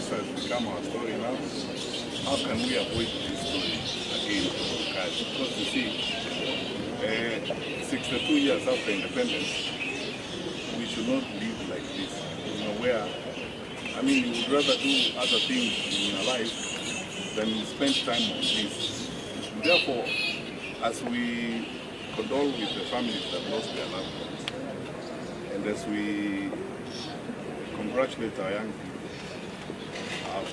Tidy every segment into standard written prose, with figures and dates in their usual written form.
has become our story now. How can we avoid this story again? Because you see, 62 years after independence, we should not live like this. You know, where, I mean, you would rather do other things in your life than spend time on this. Therefore, as we condole with the families that lost their loved ones, and as we congratulate our young people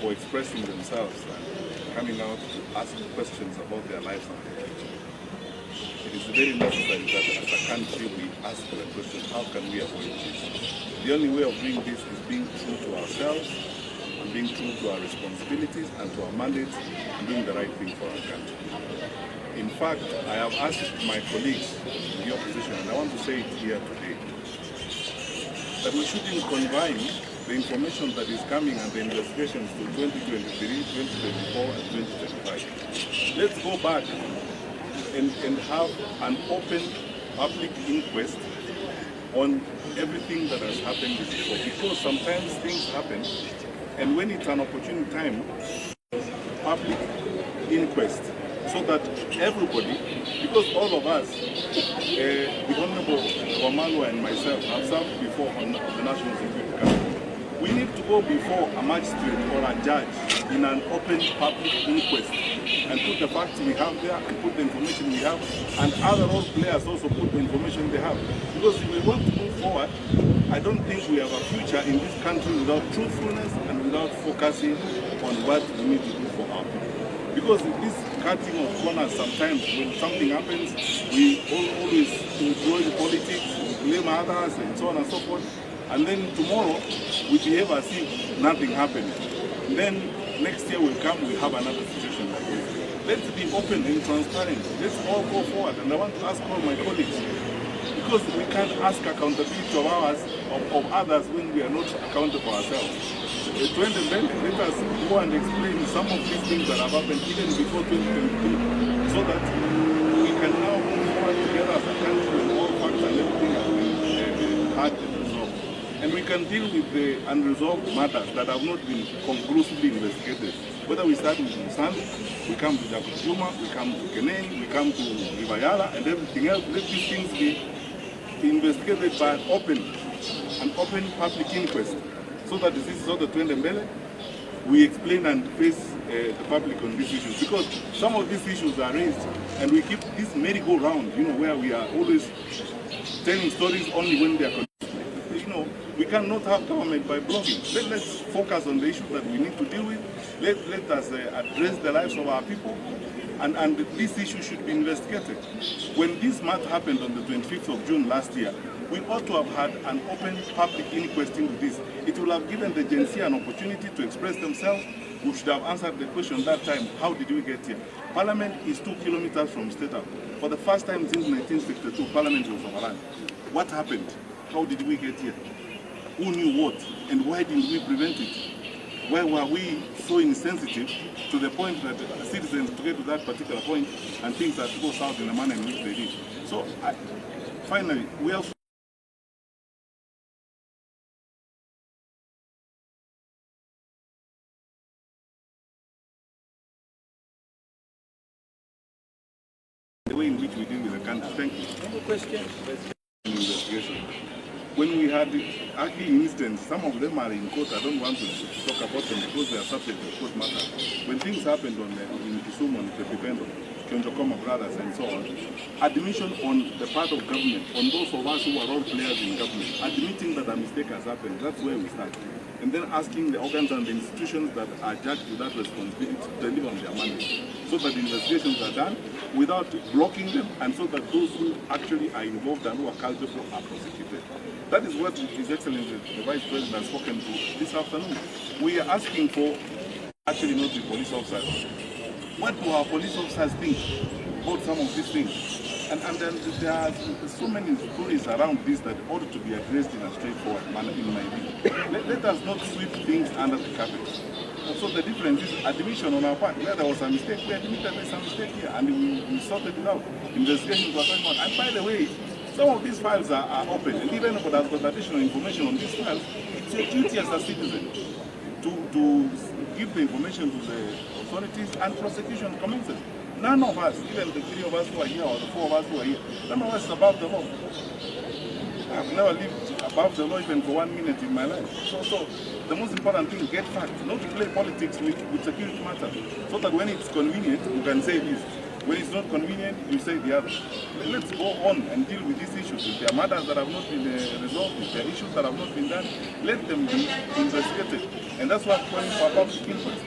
for expressing themselves and coming out to ask questions about their lives and their future, it is very necessary that as a country we ask the question, how can we avoid this? The only way of doing this is being true to ourselves and being true to our responsibilities and to our mandates and doing the right thing for our country. In fact, I have asked my colleagues in the opposition, and I want to say it here today, that we shouldn't confine the information that is coming and the investigations to 2023, 2024, and 2025. Let's go back and have an open public inquest on everything that has happened before, because sometimes things happen, and when it's an opportune time, public inquest, so that everybody, because all of us, the Honorable Wamalwa and myself have served before on the National Security Council. We need to go before a magistrate or a judge in an open public inquest and put the facts we have there and put the information we have, and other role players also put the information they have. Because if we want to move forward, I don't think we have a future in this country without truthfulness and without focusing on what we need to do for our people. Because this cutting of corners, sometimes when something happens, we always enjoy the politics, we blame others and so on and so forth. And then tomorrow, we behave as if nothing happened. Then next year will come, we have another situation like this. Let's be open and transparent. Let's all go forward. And I want to ask all my colleagues, because we can't ask accountability of others when we are not accountable ourselves. Let us go and explain some of these things that have happened even before 2023, so that we can now move forward together as a country with all facts and everything has been had and resolved. And we can deal with the unresolved matters that have not been conclusively investigated. Whether we start with Musandi, we come to Jakujuma, we come to Keneni, we come to Rivayala and everything else. Let these things be investigated by an open public inquest, so that this is all the Twendembele, we explain and face the public on these issues. Because some of these issues are raised, and we keep this merry-go-round, you know, where we are always telling stories only when they are connected. You know, we cannot have government by blocking. Let's focus on the issues that we need to deal with. Let us address the lives of our people, and this issue should be investigated. When this matter happened on the 25th of June last year, we ought to have had an open public inquest into this. It will have given the Gen Z an opportunity to express themselves. We should have answered the question that time, how did we get here? Parliament is 2 kilometers from State House. For the first time since 1962, Parliament was overrun. What happened? How did we get here? Who knew what? And why didn't we prevent it? Why were we so insensitive to the point that citizens to get to that particular point and things that go south in the manner in which they did? So, finally, we also the way in which we deal with the country. Thank you. Any questions? Investigation. When we had actually incidents, some of them are in court. I don't want to talk about them because they are subject to court matters. When things happened in Kisumu, on the Pipendo, Kionjokoma brothers and so on, admission on the part of government, on those of us who are all players in government, admitting that a mistake has happened, that's where we start. And then asking the organs and the institutions that are judged with that responsibility to deliver on their mandate, so that the investigations are done without blocking them, and so that those who actually are involved and who are culpable are prosecuted. That is what His Excellency the Vice President has spoken to this afternoon. We are asking for actually not the police officers. What do our police officers think about some of these things? And then there are so many stories around this that ought to be addressed in a straightforward manner, in my view. Let us not sweep things under the carpet. So the difference is admission on our part. Where there was a mistake, we admitted there's a mistake here, and we sorted it out. Investigations were going on. And by the way, some of these files are open, and even if there's got additional information on these files, it's your duty as a citizen to give the information to the authorities and prosecution commences. None of us, even the 3 of us who are here or the 4 of us who are here, none of us is above the law. I've never lived above the law even for 1 minute in my life. So the most important thing, get facts, not to play politics with security matters, so that when it's convenient, you can say this. When it's not convenient, you say the other. Let's go on and deal with these issues. If there are matters that have not been resolved, if there are issues that have not been done, let them be investigated. And that's why I'm calling for public input.